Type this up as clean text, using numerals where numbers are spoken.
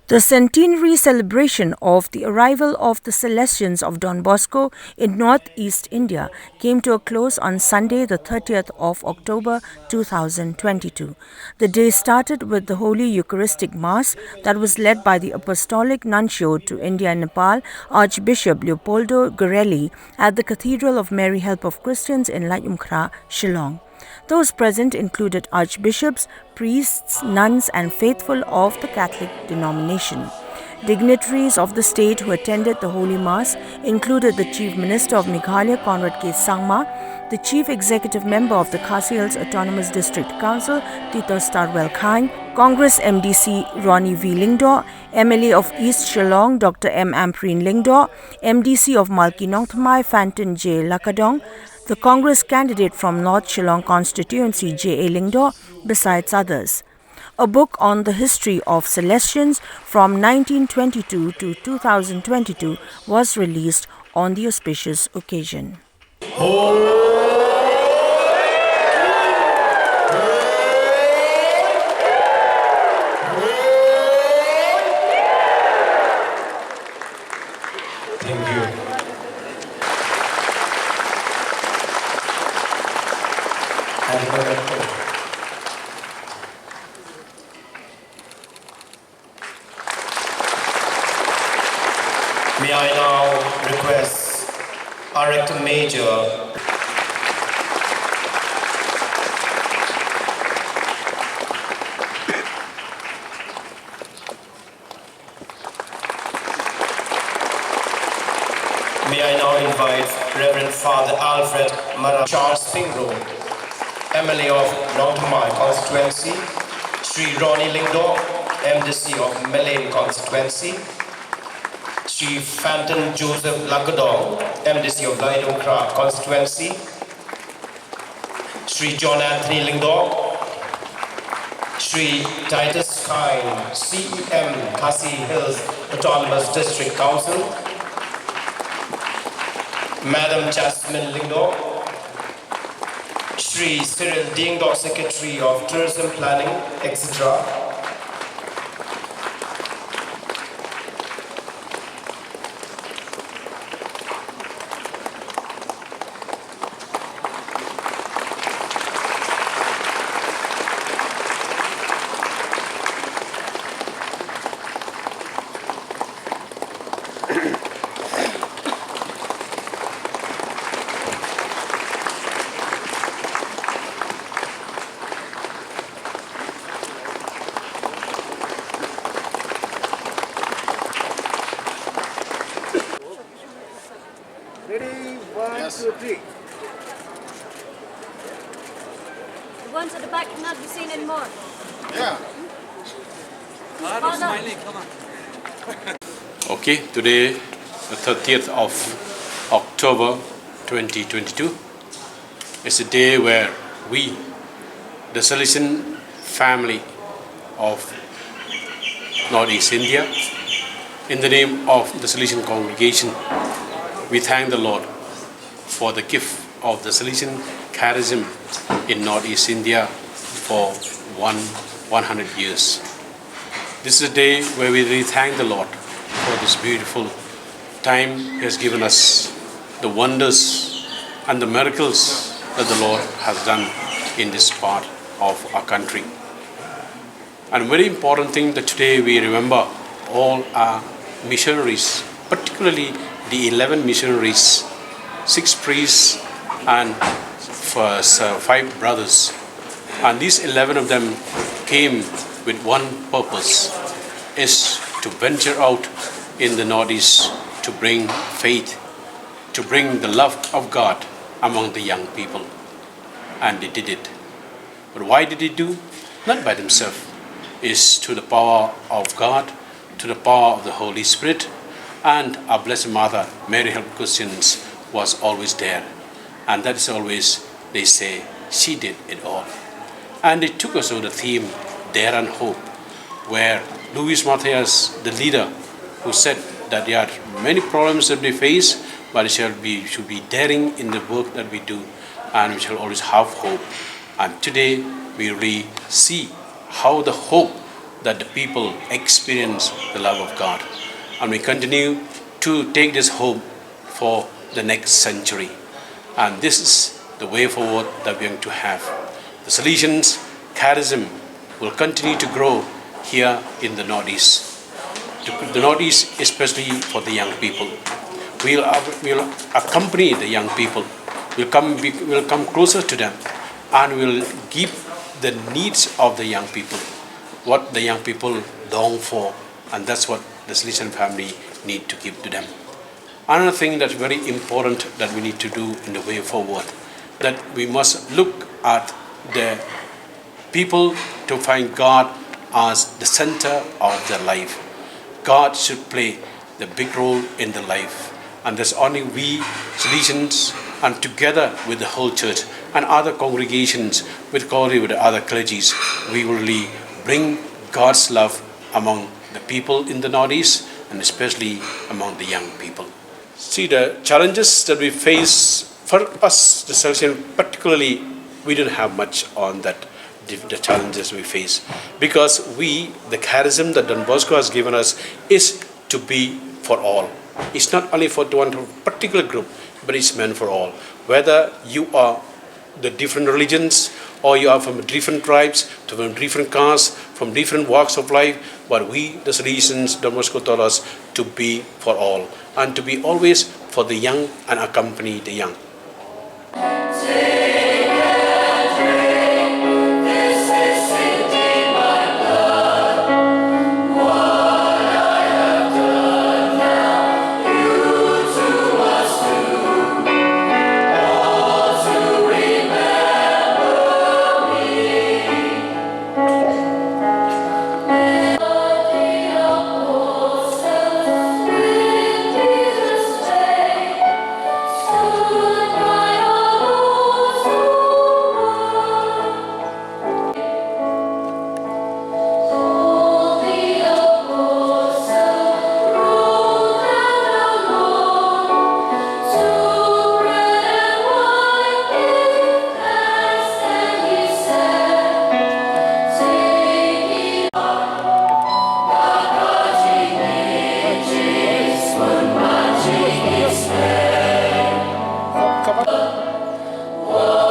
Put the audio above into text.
The centenary celebration of the arrival of the Salesians of Don Bosco in northeast India came to a close on Sunday, the 30th of October 2022. The day started with the Holy Eucharistic Mass that was led by the Apostolic Nuncio to India and Nepal, Archbishop Leopoldo Girelli, at the Cathedral of Mary Help of Christians in Laitumkrah, Shillong. Those present included archbishops, priests, nuns and faithful of the Catholic denomination. Dignitaries of the state who attended the Holy Mass included the Chief Minister of Meghalaya, Conrad K Sangma, the Chief Executive Member of the Khasi Autonomous District Council, Titos Starwel Chyne, Congress MDC Ronnie V Lyngdoh, MLA of East Shillong, Dr. M Ampareen Lyngdoh, MDC of Malki-Nongthymmai, Fantin J Lakadong, the Congress candidate from North Shillong Constituency, A Lyngdoh, besides others. A book on the history of Selesians from 1922 to 2022 was released on the auspicious occasion. Thank you. May I now request our Rector Major, may I now invite Reverend Father Alfred Mara Charles Pingro, MLA of Nongthymmai Constituency, Sri Ronnie Lyngdoh, MDC of Malki-Nongthymmai Constituency, Chief Fantin J Lakadong, MDC of Laitumkrah Constituency, Sri John Anthony Lyngdoh, Sri Titos Chyne, CEM Khasi Hills Autonomous District Council, Madam Jasmine Lyngdoh, Sri Cyril Dingdoh, Secretary of Tourism Planning, etc. Ready? One, yes. 2, 3. The ones at the back cannot be seen anymore. Yeah. Smiling, come on. Okay, today, the 30th of October 2022, is a day where we, the Salesian family of Northeast India, in the name of the Salesian congregation, we thank the Lord for the gift of the Salesian charism in Northeast India for 100 years. This is a day where we really thank the Lord for this beautiful time He has given us, the wonders and the miracles that the Lord has done in this part of our country. And a very important thing that today we remember all our missionaries, particularly the 11 missionaries, 6 priests and 5 brothers. And these 11 of them came with one purpose, is to venture out in the Northeast to bring faith, to bring the love of God among the young people. And they did it. But why did they do? Not by themselves. It's to the power of God, to the power of the Holy Spirit, and our Blessed Mother, Mary Help Christians, was always there. And that is always, they say, she did it all. And it took us to the theme, Dare and Hope, where Louis Matthias, the leader, who said that there are many problems that we face, but we should be daring in the work that we do, and we shall always have hope. And today, we really see how the hope that the people experience the love of God. And we continue to take this hope for the next century. And this is the way forward that we are going to have. The Salesians charism will continue to grow here in the Northeast. The Northeast, especially for the young people. We'll accompany the young people. We'll come closer to them, and we'll give the needs of the young people, what the young people long for, and that's what the Salesian family need to give to them. Another thing that's very important that we need to do in the way forward, that we must look at the people to find God as the center of their life. God should play the big role in the life. And there's only we Salesians, and together with the whole church and other congregations, with the other clergies, we will really bring God's love among the people in the Northeast, and especially among the young people. See, the challenges that we face, for us, the Salesian particularly, we don't have much on that, the challenges we face. Because we, the charism that Don Bosco has given us, is to be for all. It's not only for one particular group, but it's meant for all. Whether you are the different religions, or you are from different tribes, from different castes, from different walks of life, but we, the Salesians, Don Bosco taught us to be for all, and to be always for the young and accompany the young. Come on.